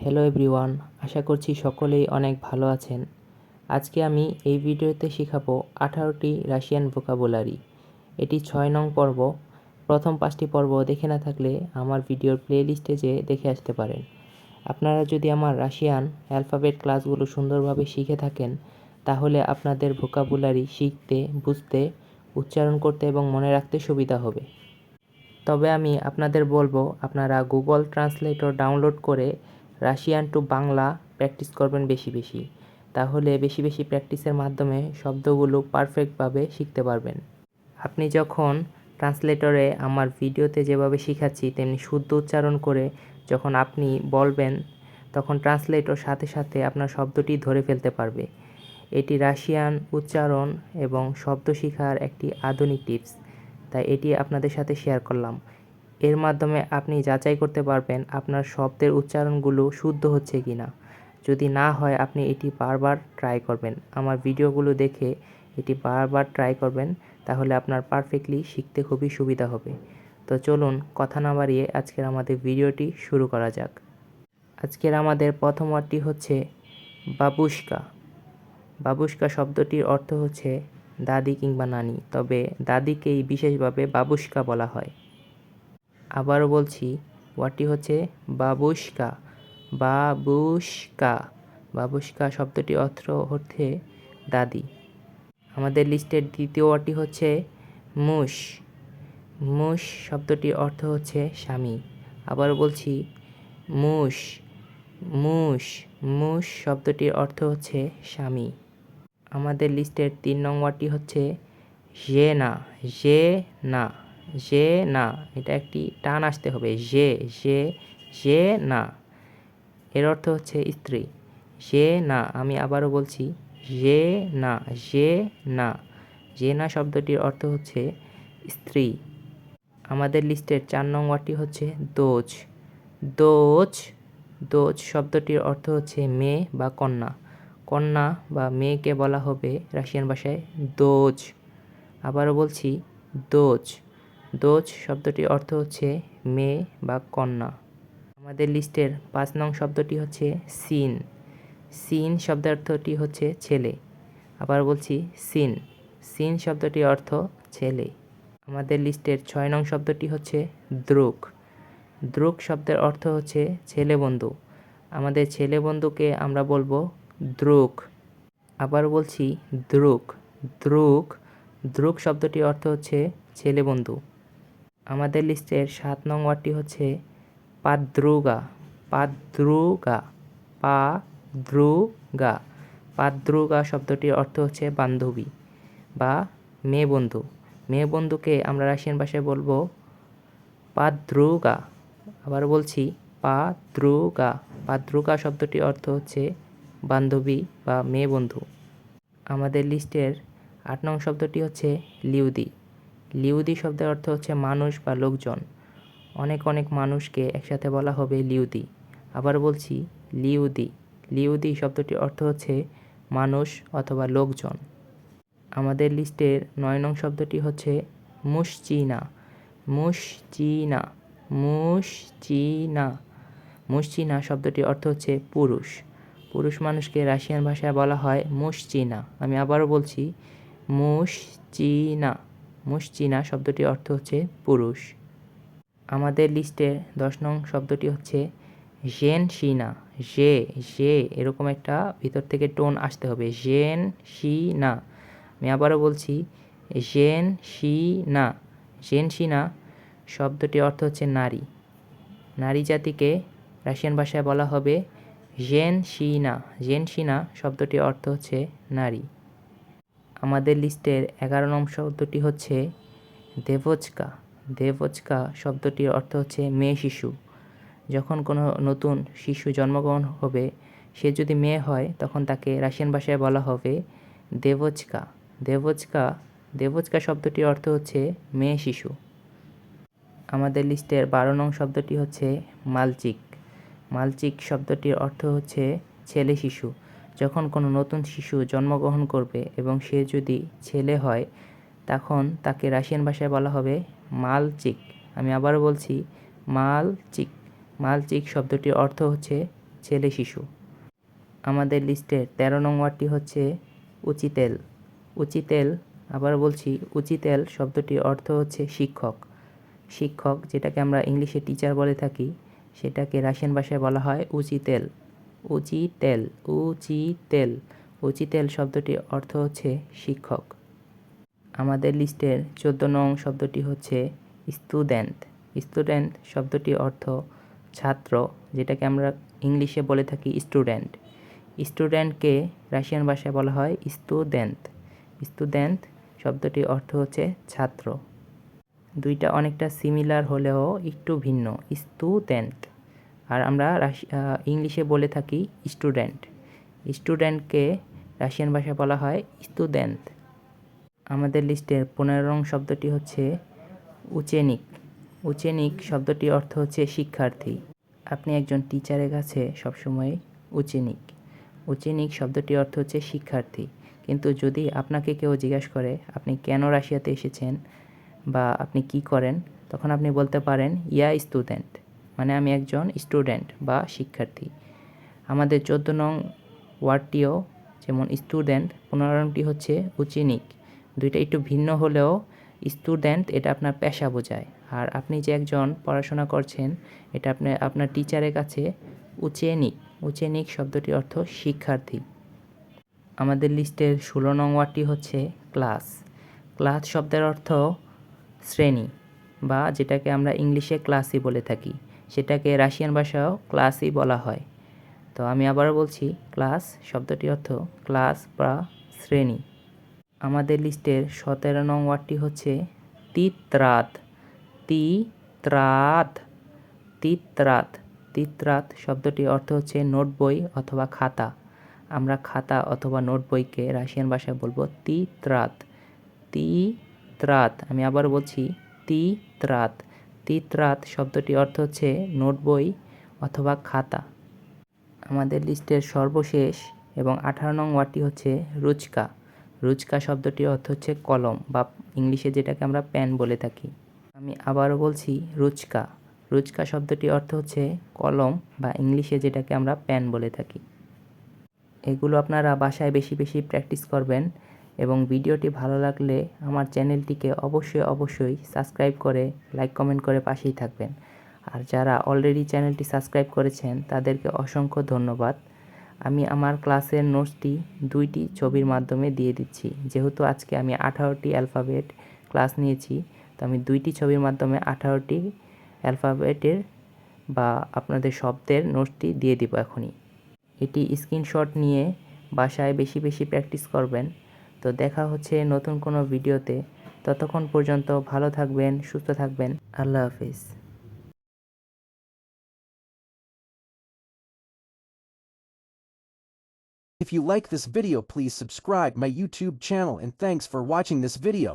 Hello everyone, আশা করছি সকলেই অনেক ভালো আছেন। আজকে আমি এই ভিডিওতে শেখাবো 18টি রাশিয়ান ভোকাবুলারি। এটি 6 নং পর্ব। প্রথম 5টি পর্ব দেখে না থাকলে আমার ভিডিওর প্লেলিস্টে যেয়ে দেখে আসতে পারেন। আপনারা যদি আমার রাশিয়ান অ্যালফাবেট ক্লাসগুলো সুন্দরভাবে শিখে থাকেন, তাহলে আপনাদের ভোকাবুলারি শিখতে, বুঝতে, উচ্চারণ করতে এবং মনে রাখতে সুবিধা হবে। তবে আমি আপনাদের বলবো, আপনারা গুগল ট্রান্সলেটর ডাউনলোড করে রাশিয়ান টু বাংলা প্র্যাকটিস করবেন বেশি বেশি। তাহলে বেশি বেশি প্র্যাকটিসের মাধ্যমে শব্দগুলো পারফেক্টভাবে শিখতে পারবেন। আপনি যখন ট্রান্সলেটরে আমার ভিডিওতে যেভাবে শেখাচ্ছি তেমনি শুদ্ধ উচ্চারণ করে যখন আপনি বলবেন, তখন ট্রান্সলেটর সাথে সাথে আপনার শব্দটি ধরে ফেলতে পারবে। এটি রাশিয়ান উচ্চারণ এবং শব্দ শেখার একটি আধুনিক টিপস, তাই এটি আপনাদের সাথে শেয়ার করলাম। এর মাধ্যমে আপনি যাচাই করতে পারবেন আপনার শব্দের উচ্চারণগুলো শুদ্ধ হচ্ছে কি না। যদি না হয়, আপনি এটি বারবার ট্রাই করবেন। আমার ভিডিওগুলো দেখে এটি বারবার ট্রাই করবেন, তাহলে আপনার পারফেক্টলি শিখতে খুবই সুবিধা হবে। তো চলুন কথা না বাড়িয়ে আজকের আমাদের ভিডিওটি শুরু করা যাক। আজকের আমাদের প্রথম ওয়ার্ডটি হচ্ছে বাবুশকা। বাবুশকা শব্দটির অর্থ হচ্ছে দাদি কিংবা নানি, তবে দাদিকেই বিশেষভাবে বাবুশকা বলা হয়। আবারও বলছি, ওয়ার্ডটি হচ্ছে বাবুশকা। বাবুশকা বাবুশকা শব্দটির অর্থ হচ্ছে দাদি। আমাদের লিস্টের দ্বিতীয় ওয়ার্ডটি হচ্ছে মুশ। মুশ শব্দটির অর্থ হচ্ছে স্বামী। আবারও বলছি, মুশ। মুশ মুশ শব্দটির অর্থ হচ্ছে স্বামী। আমাদের লিস্টের 3 নং ওয়ার্ডটি হচ্ছে জেনা। জেনা জেনা এটা একটি টান আসতে হবে। জেনা এর অর্থ হচ্ছে স্ত্রী। জেনা, আমি আবারও বলছি, জেনা। জেনা শব্দটির অর্থ হচ্ছে স্ত্রী। আমাদের লিস্টের 4 নং ওয়ার্ডটি হচ্ছে দোজ। দোজ দোজ শব্দটির অর্থ হচ্ছে মেয়ে বা কন্যা। কন্যা বা মেয়েকে বলা হবে রাশিয়ান ভাষায় দোজ। আবারও বলছি, দোজ। দোজ শব্দটির অর্থ হচ্ছে মেয়ে বা কন্যা। আমাদের লিস্টের 5 নং শব্দটি হচ্ছে সিন। সিন শব্দের অর্থটি হচ্ছে ছেলে। আবার বলছি, সিন। সিন শব্দটির অর্থ ছেলে। আমাদের লিস্টের 6 নং শব্দটি হচ্ছে দ্রুক। দ্রুক শব্দের অর্থ হচ্ছে ছেলে বন্ধু। আমাদের ছেলে বন্ধুকে আমরা বলবো দ্রুক। আবার বলছি, দ্রুক। দ্রুক দ্রুক শব্দটির অর্থ হচ্ছে ছেলে বন্ধু। আমাদের লিস্টের 7 নং ওয়ার্ডটি হচ্ছে পাদ্রুগা। পাদ্রুগা পাদ্রুগা পাদ্রুগা শব্দটির অর্থ হচ্ছে বান্ধবী বা মেয়ে বন্ধু। মেয়ে বন্ধুকে আমরা রাশিয়ান ভাষায় বলবো পাদ্রুগা। আবার বলছি, পাদ্রুগা। পাদ্রুগা শব্দটির অর্থ হচ্ছে বান্ধবী বা মেয়ে বন্ধু। আমাদের লিস্টের 8 নং শব্দটি হচ্ছে লিউদি। লিউদি শব্দের অর্থ হচ্ছে মানুষ বা লোকজন। অনেক অনেক মানুষকে একসাথে বলা হবে লিউদি। আবার বলছি, লিউদি। লিউদি শব্দটির অর্থ হচ্ছে মানুষ অথবা লোকজন। আমাদের লিস্টের 9 নং শব্দটি হচ্ছে মুশচিনা। মুশচিনা মুশচিনা মুশচিনা শব্দটির অর্থ হচ্ছে পুরুষ। পুরুষ মানুষকে রাশিয়ান ভাষায় বলা হয় মুশচিনা। আমি আবারও বলছি, মুশচিনা। মুশচিনা শব্দটির অর্থ হচ্ছে পুরুষ। আমাদের লিস্টে 10 নং শব্দটি হচ্ছে জেনশিনা। জে এরকম একটা ভিতর থেকে টোন আসতে হবে। জেনশিনা। আমি আবারও বলছি, জেনশিনা। জেনশিনা শব্দটির অর্থ হচ্ছে নারী। নারী জাতিকে রাশিয়ান ভাষায় বলা হবে জেনশিনা। জেনশিনা শব্দটির অর্থ হচ্ছে নারী। আমাদের লিস্টের 11 নং শব্দটি হচ্ছে দেভোচকা। দেভোচকা শব্দটির অর্থ হচ্ছে মেয়ে শিশু। যখন কোনো নতুন শিশু জন্মগ্রহণ হবে, সে যদি মেয়ে হয়, তখন তাকে রাশিয়ান ভাষায় বলা হবে দেভোচকা। দেভোচকা দেভোচকা শব্দটির অর্থ হচ্ছে মেয়ে শিশু। আমাদের লিস্টের 12 নং শব্দটি হচ্ছে মালচিক। মালচিক শব্দটির অর্থ হচ্ছে ছেলে শিশু। যখন কোনো নতুন শিশু জন্মগ্রহণ করবে এবং সে যদি ছেলে হয়, তখন তাকে রাশিয়ান ভাষায় বলা হবে মালচিক। আমি আবারও বলছি, মালচিক। মালচিক শব্দটির অর্থ হচ্ছে ছেলে শিশু। আমাদের লিস্টের 13 নং ওয়ার্ডটি হচ্ছে উচিতেল। উচিতেল, আবার বলছি, উচিতেল শব্দটির অর্থ হচ্ছে শিক্ষক। শিক্ষক, যেটাকে আমরা ইংলিশে টিচার বলে থাকি, সেটাকে রাশিয়ান ভাষায় বলা হয় উচিতেল। উচিতেল, উচিতেল, উচিতেল শব্দটির অর্থ হচ্ছে শিক্ষক। আমাদের লিস্টের 14 নং শব্দটি হচ্ছে স্টুডেন্ট। স্টুডেন্ট শব্দটির অর্থ ছাত্র, যেটাকে আমরা ইংলিশে বলে থাকি স্টুডেন্ট। স্টুডেন্টকে রাশিয়ান ভাষায় বলা হয় স্টুডেন্ট। স্টুডেন্ট শব্দটির অর্থ হচ্ছে ছাত্র। দুইটা অনেকটা সিমিলার হলেও একটু ভিন্ন, স্টুডেন্ট আর আমরা ইংলিশে বলে থাকি স্টুডেন্ট। স্টুডেন্টকে রাশিয়ান ভাষায় বলা হয় স্টুডেন্ট। আমাদের লিস্টের 15 নং শব্দটি হচ্ছে উচেনিক। উচেনিক শব্দটির অর্থ হচ্ছে শিক্ষার্থী। আপনি একজন টিচারের কাছে সবসময় উচেনিক। উচেনিক শব্দটির অর্থ হচ্ছে শিক্ষার্থী। কিন্তু যদি আপনাকে কেউ জিজ্ঞাসা করে আপনি কেন রাশিয়াতে এসেছেন বা আপনি কি করেন, তখন আপনি বলতে পারেন ইয়া স্টুডেন্ট, মানে আমি একজন স্টুডেন্ট বা শিক্ষার্থী। আমাদের 14 নং ওয়ার্ডটিও যেমন স্টুডেন্ট, 15 নংটি হচ্ছে উচেনিক। দুইটা একটু ভিন্ন হলেও স্টুডেন্ট এটা আপনার পেশা বোঝায়, আর আপনি যে একজন পড়াশোনা করছেন এটা আপনার টিচারের কাছে উচেনিক। উচেনিক শব্দটির অর্থ শিক্ষার্থী। আমাদের লিস্টের 16 নং ওয়ার্ডটি হচ্ছে ক্লাস। ক্লাস শব্দের অর্থ শ্রেণী, বা যেটাকে আমরা ইংলিশে ক্লাসই বলে থাকি, সেটাকে রাশিয়ান ভাষাও ক্লাসই বলা হয়। তো আমি আবারও বলছি, ক্লাস শব্দটির অর্থ ক্লাস বা শ্রেণী। আমাদের লিস্টের 17 নং ওয়ার্ডটি হচ্ছে তিত্রাত। তিত্রাত, তিত্রাত, তিত্রাত শব্দটির অর্থ হচ্ছে নোট বই অথবা খাতা। আমরা খাতা অথবা নোট বইকে রাশিয়ান ভাষায় বলবো তিত্রাত। তিত্রাত, আমি আবার বলছি তিত্রাত। তিত্রাত শব্দটির অর্থ হচ্ছে নোট বই অথবা খাতা। আমাদের লিস্টের সর্বশেষ এবং 18 নং ওয়ার্ডটি হচ্ছে রুচকা। রুচকা শব্দটির অর্থ হচ্ছে কলম, বা ইংলিশে যেটাকে আমরা পেন বলে থাকি। আমি আবারও বলছি রুচকা। রুচকা শব্দটির অর্থ হচ্ছে কলম, বা ইংলিশে যেটাকে আমরা পেন বলে থাকি। এগুলো আপনারা বাসায় বেশি বেশি প্র্যাকটিস করবেন, এবং ভিডিওটি ভালো লাগলে আমার চ্যানেলটিকে অবশ্যই সাবস্ক্রাইব করে লাইক কমেন্ট করে পাশেই থাকবেন। আর যারা অলরেডি চ্যানেলটি সাবস্ক্রাইব করেছেন তাদেরকে অসংখ্য ধন্যবাদ। আমি আমার ক্লাসের নোটসটি 2টি ছবির মাধ্যমে দিয়ে দিচ্ছি। যেহেতু আজকে আমি 18টি অ্যালফাবেট ক্লাস নিয়েছি, তো আমি 2টি ছবির মাধ্যমে 18টি অ্যালফাবেটের বা আপনাদের শব্দের নোটসটি দিয়ে দিব এখনই। এটি স্ক্রিনশট নিয়ে বাসায় বেশি বেশি প্র্যাকটিস করবেন। তো দেখা হচ্ছে নতুন কোনো ভিডিওতে। ততক্ষণ পর্যন্ত ভালো থাকবেন, সুস্থ থাকবেন। আল্লাহ হাফেজ। If you like this video, please subscribe my YouTube channel, and thanks for watching this video.